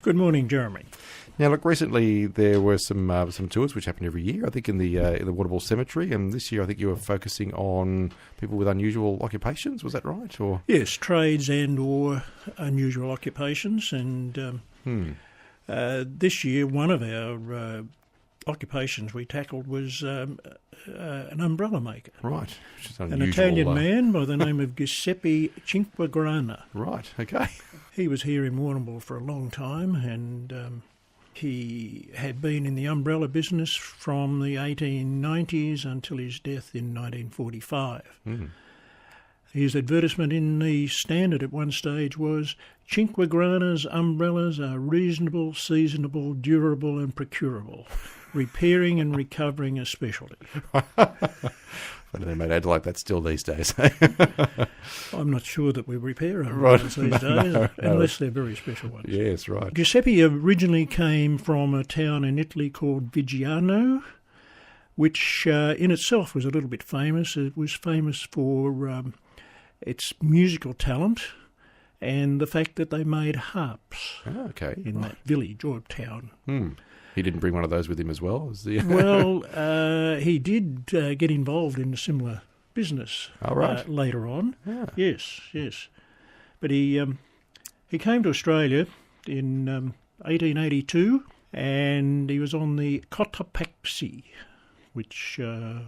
Good morning, Jeremy. Now, look, recently there were some tours which happen every year, I think, in the Warrnambool Cemetery, and this year I think you were focusing on people with unusual occupations. Was that right? Or Yes, trades and or unusual occupations, and this year one of our occupations we tackled was an umbrella maker. Right. Which is An Italian man by the name of Giuseppe Cinquegrana. Right, okay. He was here in Warrnambool for a long time, and he had been in the umbrella business from the 1890s until his death in 1945. His advertisement in the Standard at one stage was, "Cinquegrana's umbrellas are reasonable, seasonable, durable and procurable. Repairing and recovering a specialty." I don't know, mate, I'd like that still these days. I'm not sure that we repair umbrellas these days, unless they're very special ones. Yes, right. Giuseppe originally came from a town in Italy called Viggiano, which in itself was a little bit famous. It was famous for its musical talent and the fact that they made harps in that village or town. He didn't bring one of those with him as well? Well, he did get involved in a similar business later on. Yeah. Yes. But he came to Australia in 1882, and he was on the Cotopaxi, which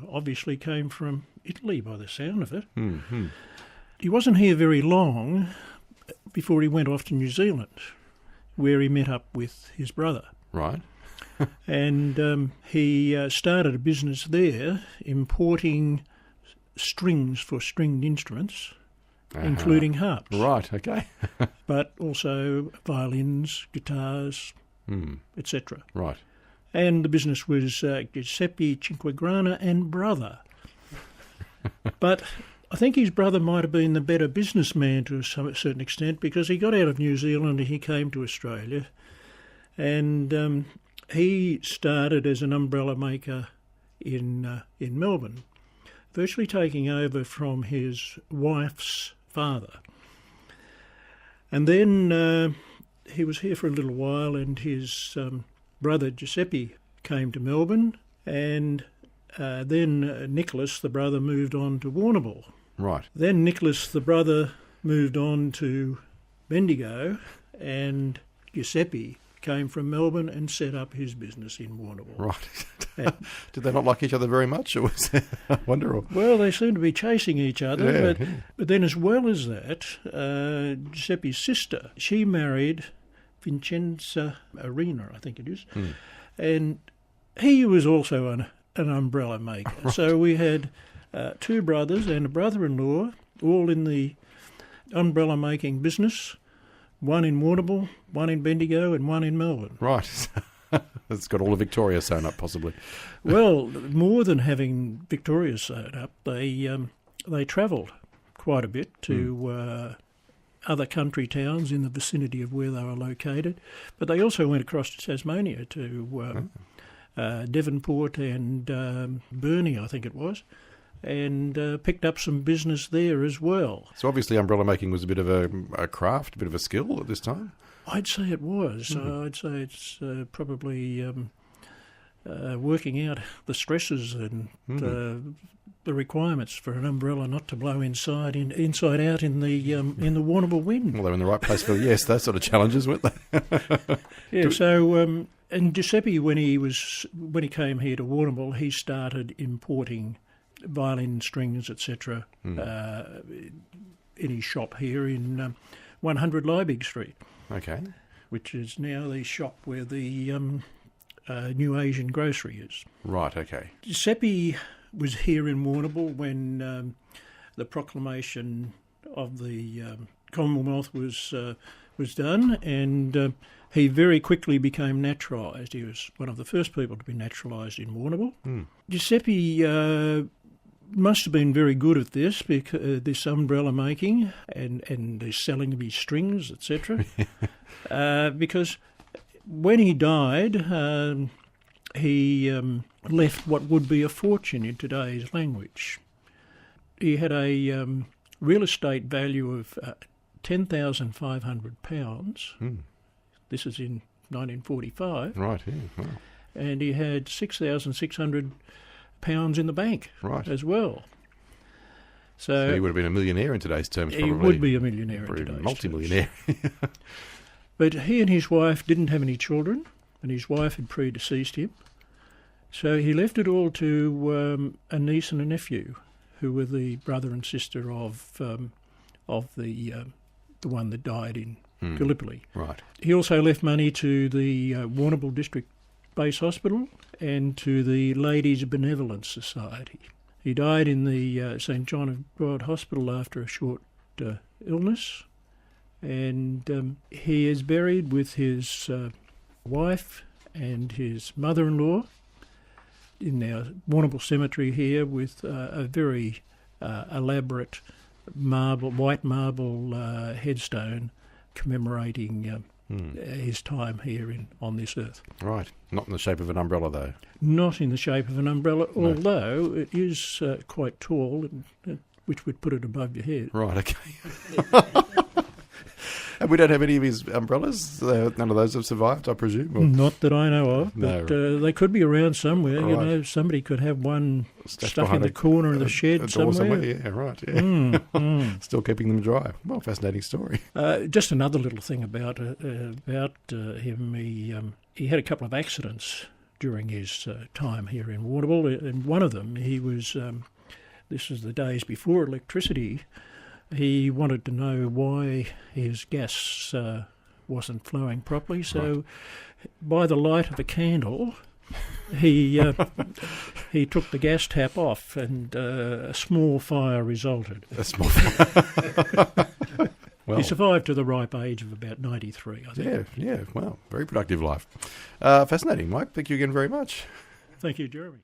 obviously came from Italy by the sound of it. Mm-hmm. He wasn't here very long before he went off to New Zealand, where he met up with his brother. Right. And he started a business there, importing strings for stringed instruments, including harps. Right, okay. But also violins, guitars, etc. Right. And the business was Giuseppe Cinquegrana and brother. But I think his brother might have been the better businessman to a certain extent, because he got out of New Zealand and he came to Australia, and he started as an umbrella maker in Melbourne, virtually taking over from his wife's father. And then he was here for a little while, and his brother Giuseppe came to Melbourne, and then Nicholas, the brother, moved on to Warrnambool. Right. Then Nicholas, the brother, moved on to Bendigo, and Giuseppe came from Melbourne and set up his business in Warrnambool. Right. Did they not like each other very much? Or was I wonder. Well, they seemed to be chasing each other, but then as well as that, Giuseppe's sister, she married Vincenza Arena, I think it is, and he was also an umbrella maker. Right. So we had two brothers and a brother-in-law, all in the umbrella making business. One in Warrnambool, one in Bendigo, and one in Melbourne. Right. It's got all of Victoria sewn up, possibly. Well, more than having Victoria sewn up, they travelled quite a bit to other country towns in the vicinity of where they were located. But they also went across to Tasmania, to Devonport and Burnie, I think it was, and picked up some business there as well. So obviously umbrella making was a bit of a craft, a bit of a skill at this time? I'd say it was. I'd say it's probably working out the stresses and the requirements for an umbrella not to blow inside out in the Warrnambool wind. Well, they're in the right place for, yes, those sort of challenges, weren't they? Yeah, so and Giuseppe, when he came here to Warrnambool, he started importing violin strings, etc., in his shop here in 100 Liebig Street. Okay. Which is now the shop where the New Asian Grocery is. Right, okay. Giuseppe was here in Warrnambool when the proclamation of the Commonwealth was done, and he very quickly became naturalised. He was one of the first people to be naturalised in Warrnambool. Giuseppe must have been very good at this, because this umbrella making and the selling of his strings, etc. Because when he died, he left what would be a fortune in today's language. He had a real estate value of £10,500. This is in 1945. Right, yeah, wow. And he had £6,600 in the bank as well. So he would have been a millionaire in today's terms, probably. He would be a millionaire in Probably today's multi-millionaire. terms. But he and his wife didn't have any children, and his wife had predeceased him. So he left it all to a niece and a nephew, who were the brother and sister of the one that died in Gallipoli. Right. He also left money to the Warrnambool District Base Hospital and to the Ladies Benevolence Society. He died in the St John of God Hospital after a short illness, and he is buried with his wife and his mother-in-law in our Warrnambool Cemetery here, with a very elaborate white marble headstone commemorating his time here on this earth. Right. Not in the shape of an umbrella, though. Not in the shape of an umbrella, No. although it is quite tall, which would put it above your head. Right, okay. And we don't have any of his umbrellas? None of those have survived, I presume? Or? Not that I know of, but No. they could be around somewhere. Right. You know, somebody could have one Stashed stuck in behind the corner of the shed a door somewhere. Yeah, right. Yeah. Still keeping them dry. Well, fascinating story. Just another little thing about him. He had a couple of accidents during his time here in Warrnambool. In one of them, he was. This was the days before electricity. He wanted to know why his gas wasn't flowing properly. So, by the light of a candle, he took the gas tap off, and a small fire resulted. A small fire. Well, He survived to the ripe age of about 93, I think. yeah. Wow. Very productive life. Fascinating, Mike. Thank you again very much. Thank you, Jeremy.